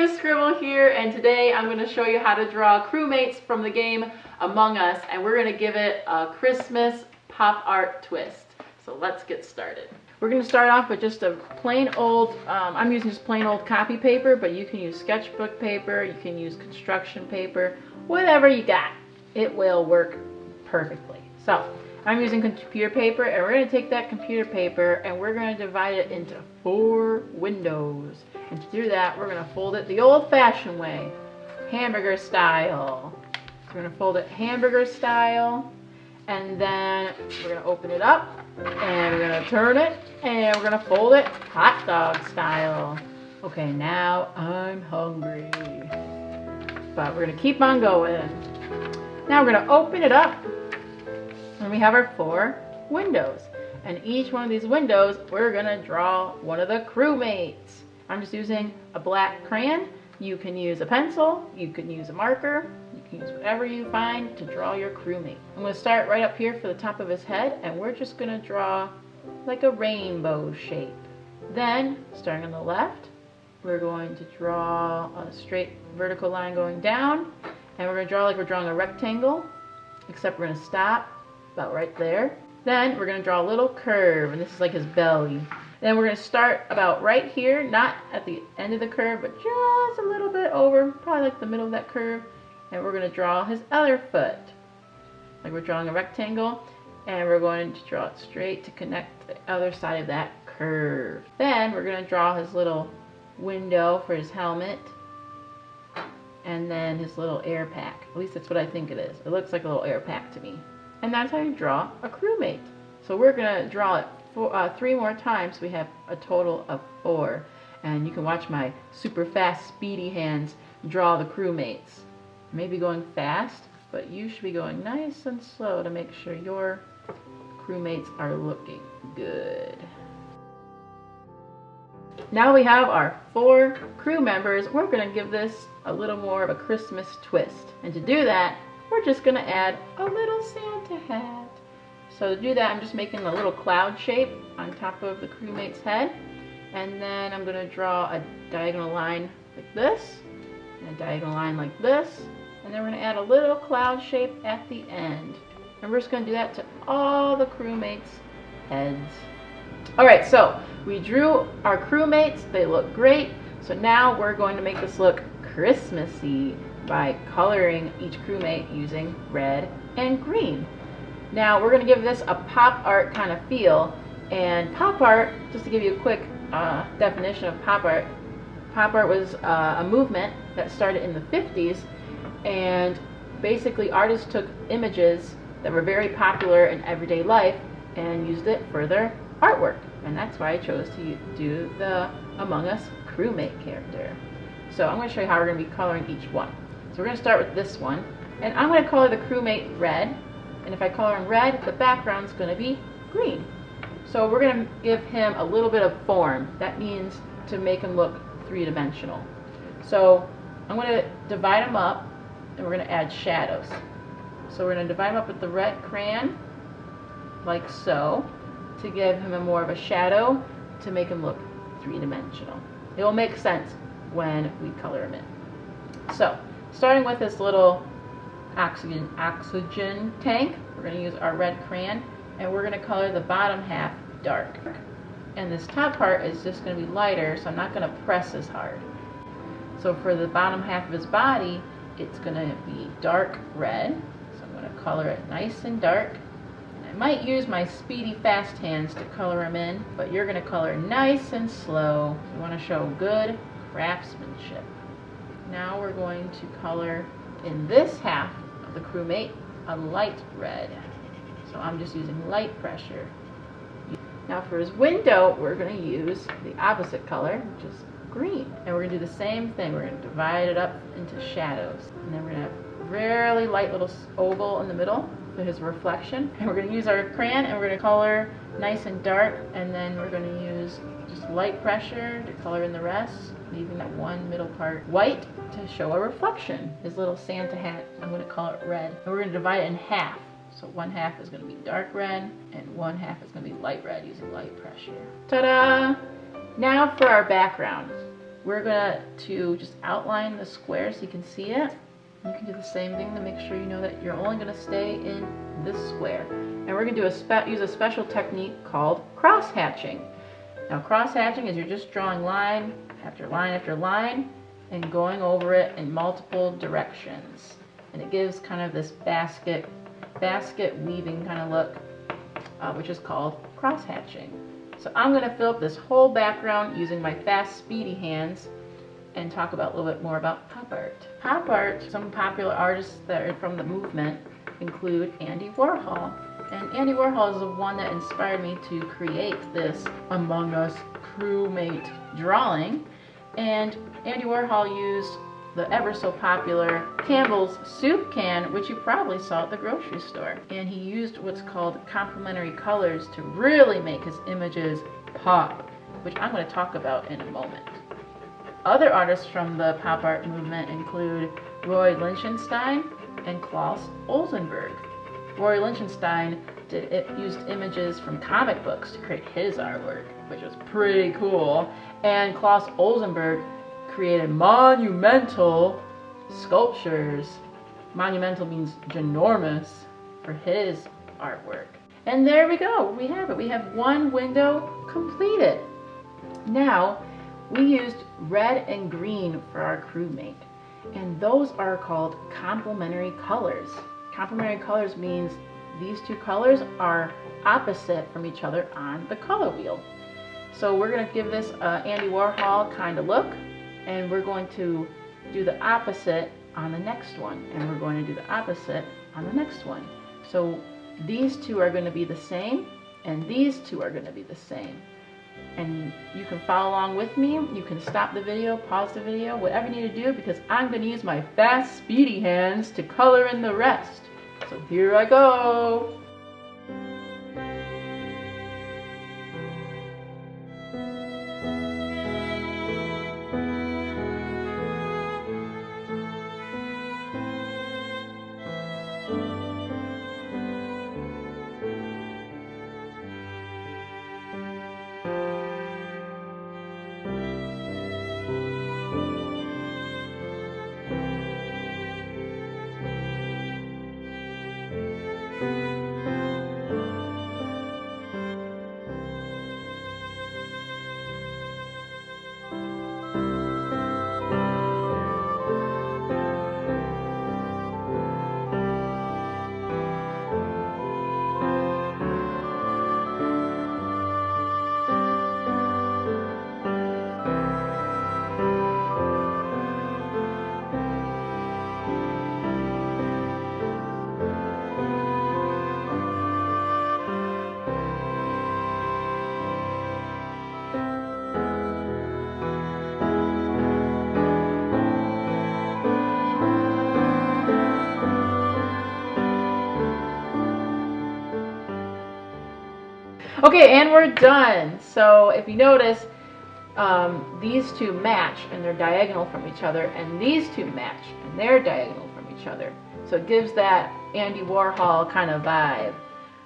Miss Scribble here, and today I'm going to show you how to draw crewmates from the game Among Us, and we're going to give it a Christmas pop art twist. So let's get started. We're going to start off with just a plain old, I'm using just plain old copy paper, but you can use sketchbook paper, you can use construction paper, whatever you got. It will work perfectly. So I'm using computer paper, and we're going to take that computer paper and we're going to divide it into 4 windows. And to do that, we're going to fold it the old-fashioned way, hamburger style. So we're going to fold it hamburger style, and then we're going to open it up, and we're going to turn it, and we're going to fold it hot dog style. Okay, now I'm hungry. But we're going to keep on going. Now we're going to open it up, and we have our 4 windows. And each one of these windows, we're going to draw one of the crewmates. I'm just using a black crayon. You can use a pencil, you can use a marker, you can use whatever you find to draw your crewmate. I'm going to start right up here for the top of his head, and we're just going to draw like a rainbow shape. Then, starting on the left, we're going to draw a straight vertical line going down, and we're going to draw like we're drawing a rectangle, except we're going to stop about right there. Then we're going to draw a little curve, and this is like his belly. Then we're going to start about right here, not at the end of the curve, but just a little bit over, probably like the middle of that curve. And we're going to draw his other foot, like we're drawing a rectangle, and we're going to draw it straight to connect the other side of that curve. Then we're going to draw his little window for his helmet, and then his little air pack. At least that's what I think it is. It looks like a little air pack to me. And that's how you draw a crewmate. So we're going to draw it 3 more times. We have a total of 4. And you can watch my super fast, speedy hands draw the crewmates. Maybe going fast, but you should be going nice and slow to make sure your crewmates are looking good. Now we have our 4 crew members. We're going to give this a little more of a Christmas twist. And to do that, we're just going to add a little Santa hat. So to do that, I'm just making a little cloud shape on top of the crewmate's head. And then I'm going to draw a diagonal line like this, and a diagonal line like this. And then we're going to add a little cloud shape at the end. And we're just going to do that to all the crewmates' heads. Alright, so we drew our crewmates. They look great. So now we're going to make this look Christmassy by coloring each crewmate using red and green. Now we're going to give this a pop art kind of feel, and pop art, just to give you a quick definition of pop art was a movement that started in the 50s, and basically artists took images that were very popular in everyday life and used it for their artwork, and that's why I chose to do the Among Us crewmate character. So I'm going to show you how we're going to be coloring each one. So we're going to start with this one, and I'm going to color the crewmate red. And if I color him red, the background's going to be green. So we're going to give him a little bit of form. That means to make him look 3-dimensional. So I'm going to divide him up, and we're going to add shadows. So we're going to divide him up with the red crayon, like so, to give him a more of a shadow to make him look 3-dimensional. It will make sense when we color him in. So starting with this little oxygen tank, we're going to use our red crayon, and we're going to color the bottom half dark. And this top part is just going to be lighter, so I'm not going to press as hard. So for the bottom half of his body, it's going to be dark red. So I'm going to color it nice and dark. And I might use my speedy fast hands to color him in, but you're going to color nice and slow. You want to show good craftsmanship. Now we're going to color in this half of the crewmate a light red. So I'm just using light pressure. Now for his window, we're going to use the opposite color, which is green. And we're going to do the same thing. We're going to divide it up into shadows. And then we're going to have a really light little oval in the middle for his reflection. And we're going to use our crayon, and we're going to color nice and dark. And then we're going to use just light pressure to color in the rest, leaving that one middle part white to show a reflection. His little Santa hat, I'm going to color it red. And we're going to divide it in half. So one half is going to be dark red, and one half is going to be light red using light pressure. Ta-da! Now for our background. we're going to just outline the square so you can see it. You can do the same thing to make sure you know that you're only going to stay in this square. And we're going to use a special technique called cross-hatching. Now cross-hatching is you're just drawing line after line after line and going over it in multiple directions. And it gives kind of this basket weaving kind of look, which is called cross-hatching. So I'm going to fill up this whole background using my fast, speedy hands and talk about a little bit more about pop art. Pop art, some popular artists that are from the movement include Andy Warhol. And Andy Warhol is the one that inspired me to create this Among Us crewmate drawing. And Andy Warhol used the ever so popular Campbell's soup can, which you probably saw at the grocery store. And he used what's called complementary colors to really make his images pop, which I'm going to talk about in a moment. Other artists from the pop art movement include Roy Lichtenstein and Klaus Olsenberg. Roy Lichtenstein used images from comic books to create his artwork, which was pretty cool. And Klaus Olsenberg created monumental sculptures. Monumental means ginormous for his artwork. And there we go. We have it. We have one window completed. Now, we used red and green for our crewmate. And those are called complementary colors. Complementary colors means these two colors are opposite from each other on the color wheel. So we're going to give this Andy Warhol kind of look, and we're going to do the opposite on the next one, and we're going to do the opposite on the next one. So these two are going to be the same, and these two are going to be the same. And you can follow along with me. You can stop the video, pause the video, whatever you need to do, because I'm going to use my fast, speedy hands to color in the rest. So here I go. Okay, and we're done. So if you notice, these two match and they're diagonal from each other, and these two match and they're diagonal from each other. So it gives that Andy Warhol kind of vibe.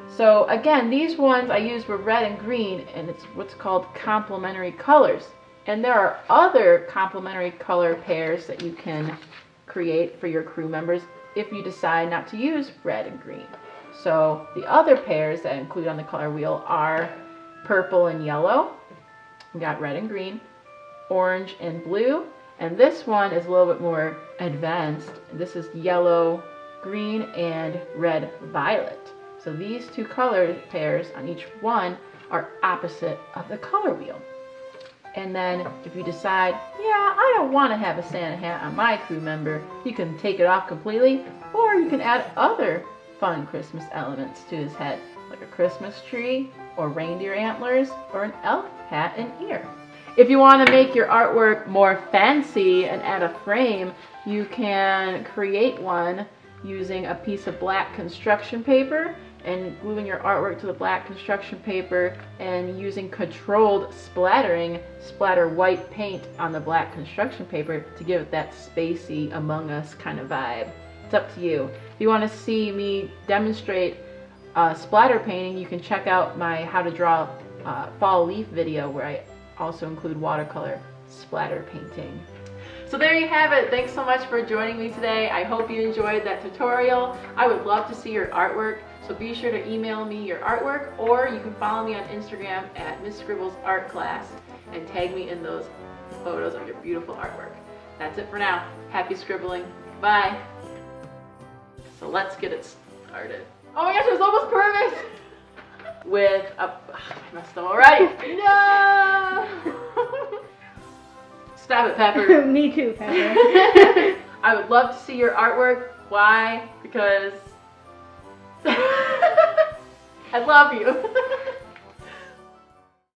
So again, these ones I used were red and green, and it's what's called complementary colors. And there are other complementary color pairs that you can create for your crew members if you decide not to use red and green. So the other pairs that include on the color wheel are purple and yellow. We got red and green, orange and blue, and this one is a little bit more advanced. This is yellow, green, and red, violet. So these two color pairs on each one are opposite of the color wheel. And then if you decide, yeah, I don't want to have a Santa hat on my crew member, you can take it off completely, or you can add other fun Christmas elements to his head, like a Christmas tree, or reindeer antlers, or an elf hat and ear. If you want to make your artwork more fancy and add a frame, you can create one using a piece of black construction paper and gluing your artwork to the black construction paper and using controlled splattering, splatter white paint on the black construction paper to give it that spacey Among Us kind of vibe. It's up to you. If you want to see me demonstrate splatter painting, you can check out my how to draw fall leaf video, where I also include watercolor splatter painting. So there you have it. Thanks so much for joining me today. I hope you enjoyed that tutorial. I would love to see your artwork, so be sure to email me your artwork, or you can follow me on Instagram at Miss Scribble's Art Class and tag me in those photos of your beautiful artwork. That's it for now. Happy scribbling. Bye. So let's get it started. Oh my gosh, it was almost perfect! With a... I messed up already. No! Stop it, Pepper. Me too, Pepper. I would love to see your artwork. Why? Because I love you.